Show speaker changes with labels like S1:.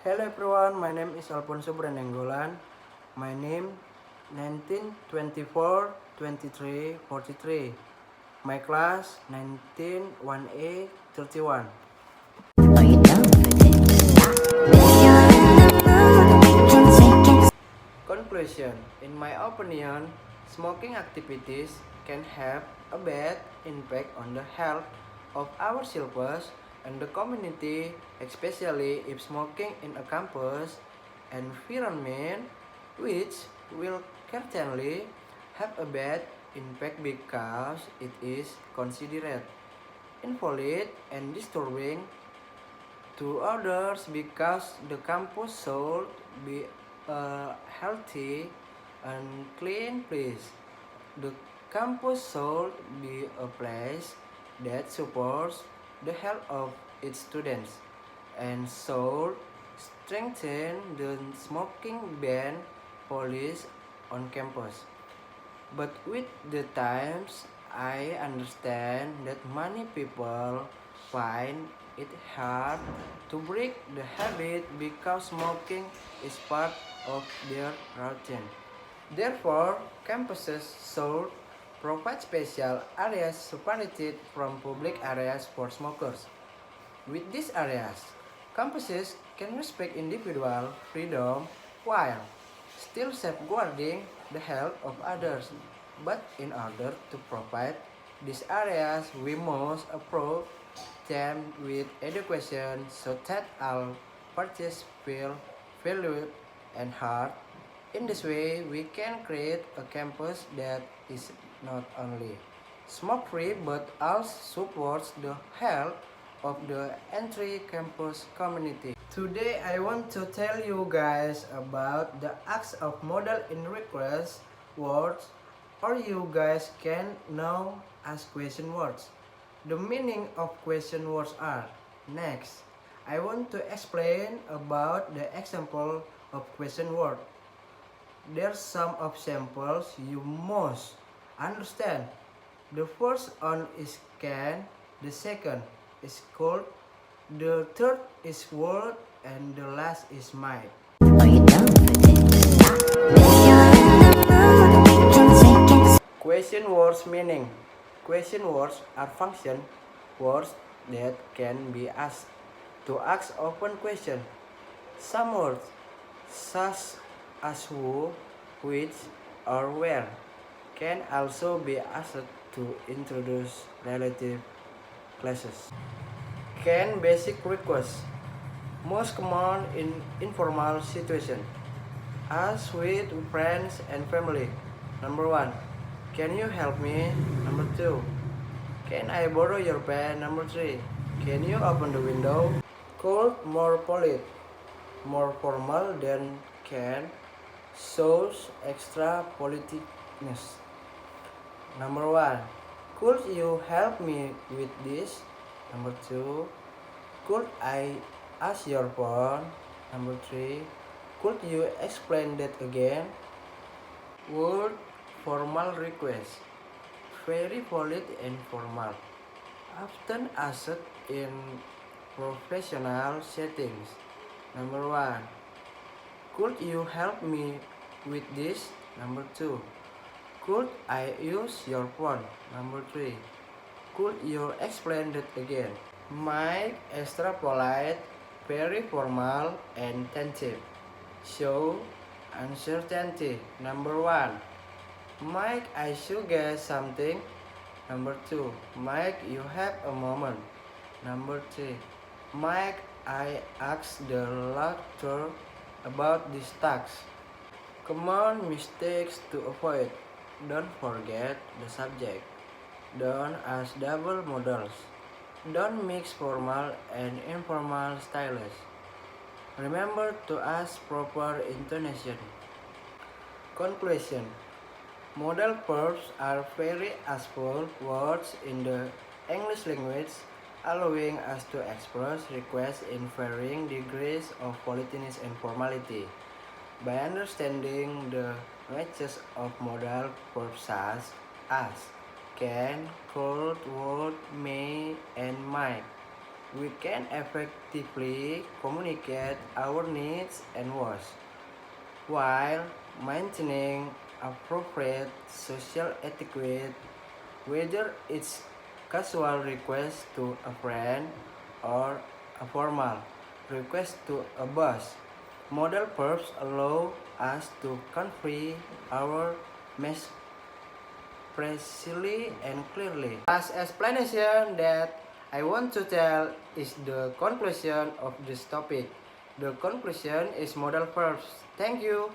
S1: Hello everyone, my name is Alfonso Branenggolan. My name 1924-23-43. My class 19-1A-31. Conclusion. In my opinion, smoking activities can have a bad impact on the health of ourselves and the community, especially if smoking in a campus environment, which will certainly have a bad impact because it is considered invalid and disturbing to others because the campus should be a healthy and clean place. The campus should be a place that supports the health of its students and should strengthen the smoking ban policy on campus. But with the times, I understand that many people find it hard to break the habit because smoking is part of their routine. Therefore, campuses should provide special areas separated from public areas for smokers. With these areas, campuses can respect individual freedom while still safeguarding the health of others. But in order to provide these areas, we must approach them with education so that all parties feel valued and heard. In this way, we can create a campus that is not only smoke-free but also supports the health of the entire campus community. Today I want to tell you guys about the acts of model in request words, or you guys can know as question words. The meaning of question words are: next, I want to explain about the example of question word. There's some of samples you must understand. The first one is can, the second is cold, the third is word, and the last is might. Question words meaning. Question words are function words that can be asked to ask open question. Some words, such as who, which, or where, can also be asked to introduce relative classes. Can basic request. Most common in informal situation. As with friends and family. Number 1. Can you help me? Number 2. Can I borrow your pen? Number 3. Can you open the window? Could more polite, more formal than can, shows extra politeness. Number 1. Could you help me with this? Number 2. Could I ask your phone? Number 3. Could you explain that again? Word formal request. Very polite and formal. Often asked in professional settings. Number 1. Could you help me with this? Number 2. Could I use your phone? Number 3. Could you explain that again? Might extra polite, very formal, and tentative. Show uncertainty. Number 1. Might I suggest something? Number 2. Might you have a moment? Number 3. Might I ask the lecturer about this task? Common mistakes to avoid. Don't forget the subject. Don't ask double models. Don't mix formal and informal styles. Remember to ask proper intonation. Conclusion. Modal verbs are very useful words in the English language, allowing us to express requests in varying degrees of politeness and formality. By understanding the ranges of modal verbs such as can, could, would, may, and might, we can effectively communicate our needs and wants while maintaining appropriate social etiquette, whether it's casual request to a friend or a formal request to a boss. Modal verbs allow us to convey our message precisely and clearly. Last explanation that I want to tell is the conclusion of this topic. The conclusion is modal verbs. Thank you.